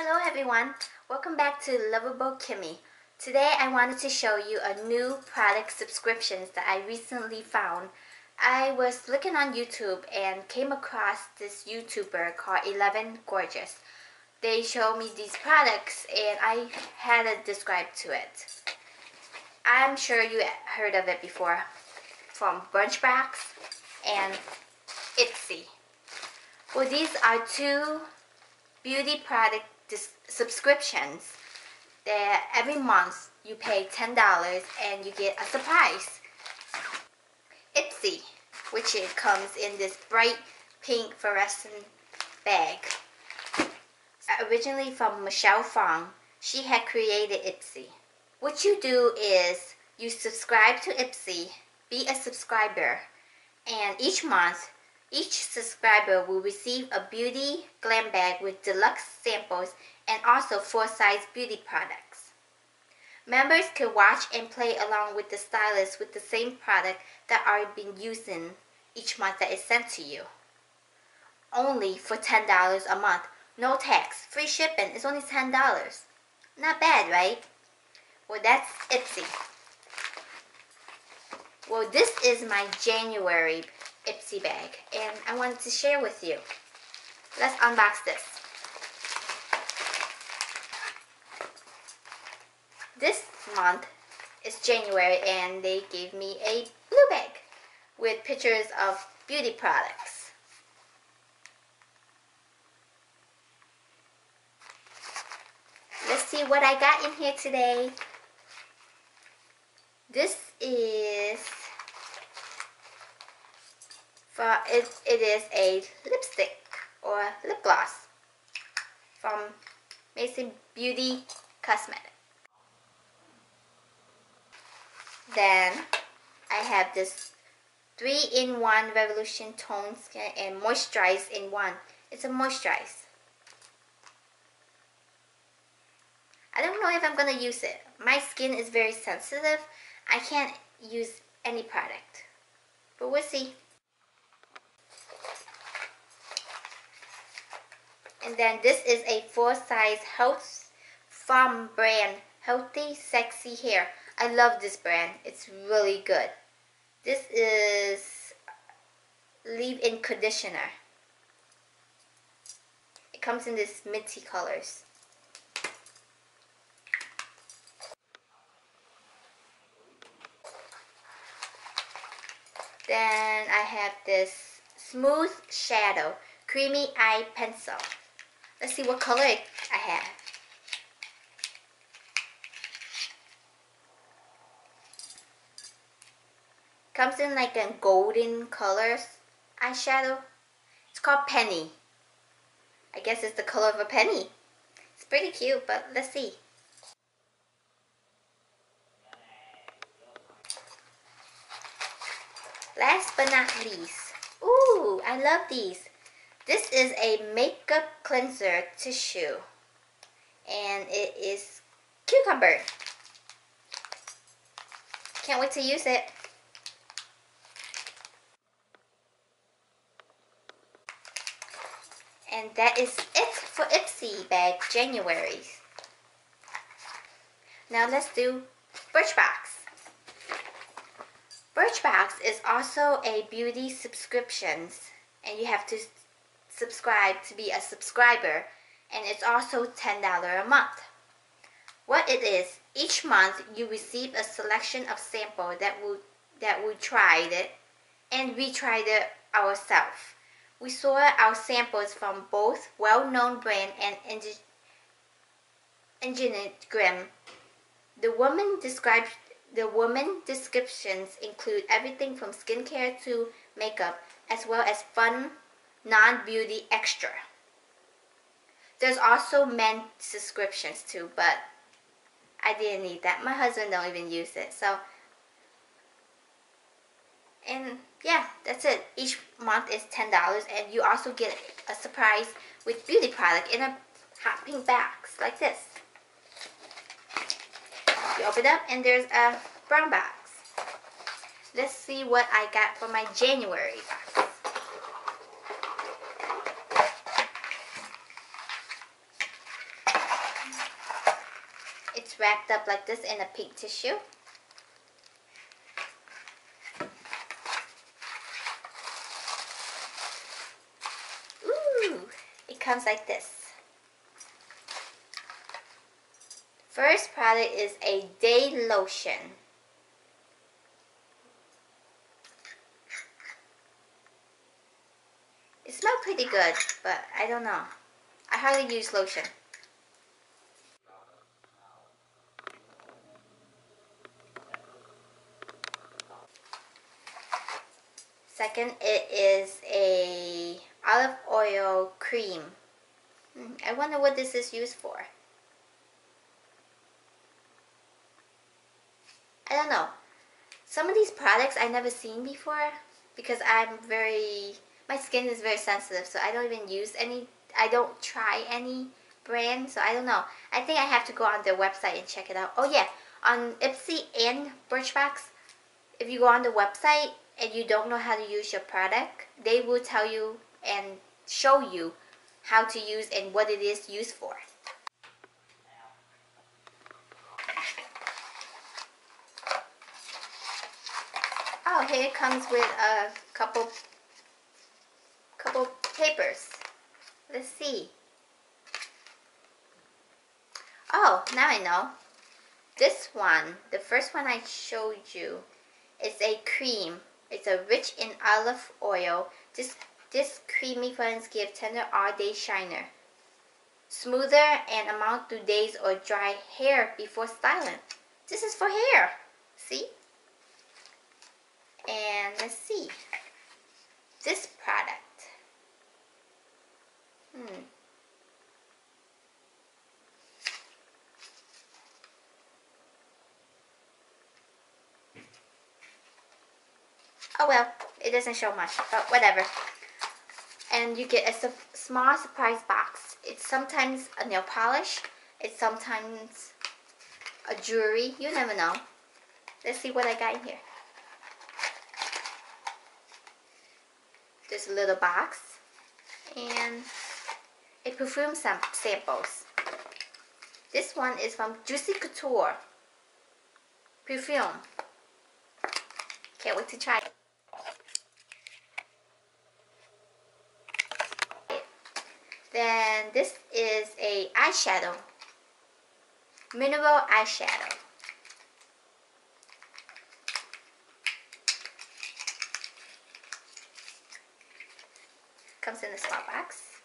Hello everyone, welcome back to Lovable Kimmy. Today I wanted to show you a new product subscriptions that I recently found. I was looking on YouTube and came across this YouTuber called 11 Gorgeous. They showed me these products and I had to describe to it. I'm sure you heard of it before, from BIRCHBOX and Ipsy. Well, these are two beauty product subscriptions that every month you pay $10 and you get a surprise. Ipsy, which it comes in this bright pink fluorescent bag. Originally from Michelle Fong, she had created Ipsy. What you do is you subscribe to Ipsy, be a subscriber, and each month each subscriber will receive a beauty glam bag with deluxe samples and also full-size beauty products. Members can watch and play along with the stylist with the same product that are being using each month that is sent to you. Only for $10 a month. No tax. Free shipping. It's only $10. Not bad, right? Well, that's Ipsy. Well, this is my January Ipsy bag and I wanted to share with you. Let's unbox this. This month is January and they gave me a blue bag with pictures of beauty products. Let's see what I got in here today. This is it is a lipstick or lip gloss from Mason Beauty Cosmetics. Then I have this 3-in-1 Revolution Tone Skin and Moisturize in one. It's a moisturize. I don't know if I'm gonna use it. My skin is very sensitive. I can't use any product, but we'll see. And then this is a full-size Health Farm brand, Healthy Sexy Hair. I love this brand. It's really good. This is leave-in conditioner. It comes in this minty colors. Then I have this Smooth Shadow Creamy Eye Pencil. Let's see what color I have. Comes in like a golden colors eyeshadow. It's called Penny. I guess it's the color of a penny. It's pretty cute, but let's see. Last but not least, ooh, I love these. This is a makeup cleanser tissue and it is cucumber. Can't wait to use it. And that is it for Ipsy bag January. Now let's do BIRCHBOX. BIRCHBOX is also a beauty subscriptions and you have to subscribe to be a subscriber, and it's also $10 a month. What it is, each month you receive a selection of sample that we tried it and we tried it ourselves. We saw our samples from both well-known brand and engineered grim. The woman descriptions include everything from skincare to makeup, as well as fun non-beauty extra. There's also men subscriptions too, but I didn't need that. My husband don't even use it. So, and yeah, that's it. Each month is $10 and you also get a surprise with beauty product in a hot pink box like this. You open it up and there's a brown box. Let's see what I got for my January box. It's wrapped up like this in a pink tissue. Ooh, it comes like this. First product is a day lotion. It smells pretty good, but I don't know. I hardly use lotion. Second, it is a olive oil cream. I wonder what this is used for. I don't know. Some of these products I never seen before because my skin is very sensitive, so I don't even use any, I don't try any brand, so I don't know. I think I have to go on their website and check it out. Oh yeah, on Ipsy and Birchbox, if you go on the website and you don't know how to use your product, they will tell you and show you how to use and what it is used for. Oh, here it comes with a couple papers. Let's see. Oh, now I know. This one, the first one I showed you, is a cream. It's a rich in olive oil. This creamy fragrance gives tender all-day shiner. Smoother and amount to days or dry hair before styling. This is for hair. See? And let's see. This product. Oh well, it doesn't show much, but whatever. And you get a small surprise box. It's sometimes a nail polish. It's sometimes a jewelry. You never know. Let's see what I got in here. There's a little box and a perfume samples. This one is from Juicy Couture perfume. Can't wait to try it. Then this is a eyeshadow, mineral eyeshadow. Comes in a small box.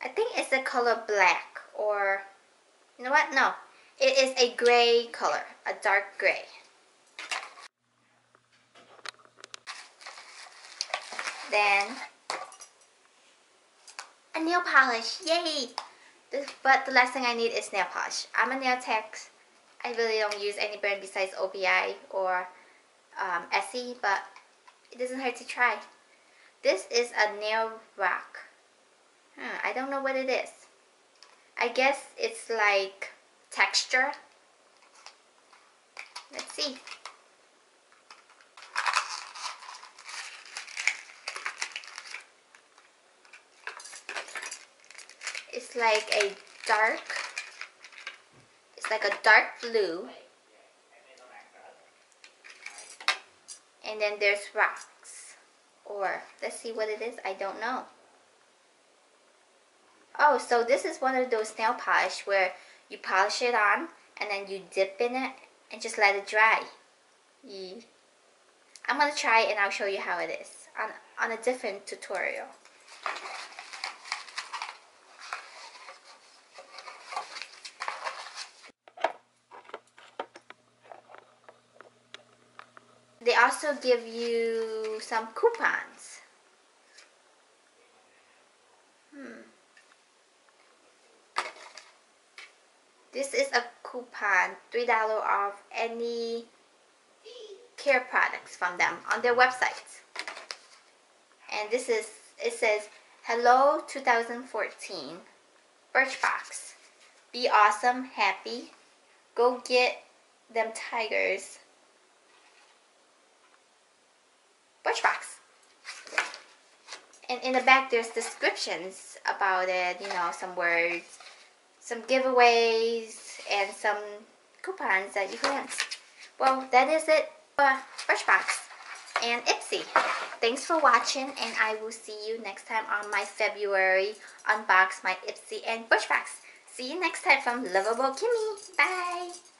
I think it's the color black, or you know what? No, it is a gray color, a dark gray. Then a nail polish, yay! But the last thing I need is nail polish. I'm a nail tech. I really don't use any brand besides OBI or Essie, but it doesn't hurt to try. This is a nail rock. I don't know what it is. I guess it's like texture. Let's see. It's like a dark blue. And then there's rocks. Or, let's see what it is. I don't know. Oh, so this is one of those nail polish where you polish it on and then you dip in it and just let it dry. I'm going to try it and I'll show you how it is on a different tutorial. They also give you some coupons. This is a coupon, $3 off any care products from them on their website. And this is, it says, hello 2014, Birchbox. Be awesome, happy. Go get them tigers. Birchbox. And in the back there's descriptions about it, you know, some words. some giveaways, and some coupons that you can. Well, that is it for Birchbox and Ipsy. Thanks for watching, and I will see you next time on my February Unbox My Ipsy and Birchbox. See you next time from Lovable Kimmy. Bye!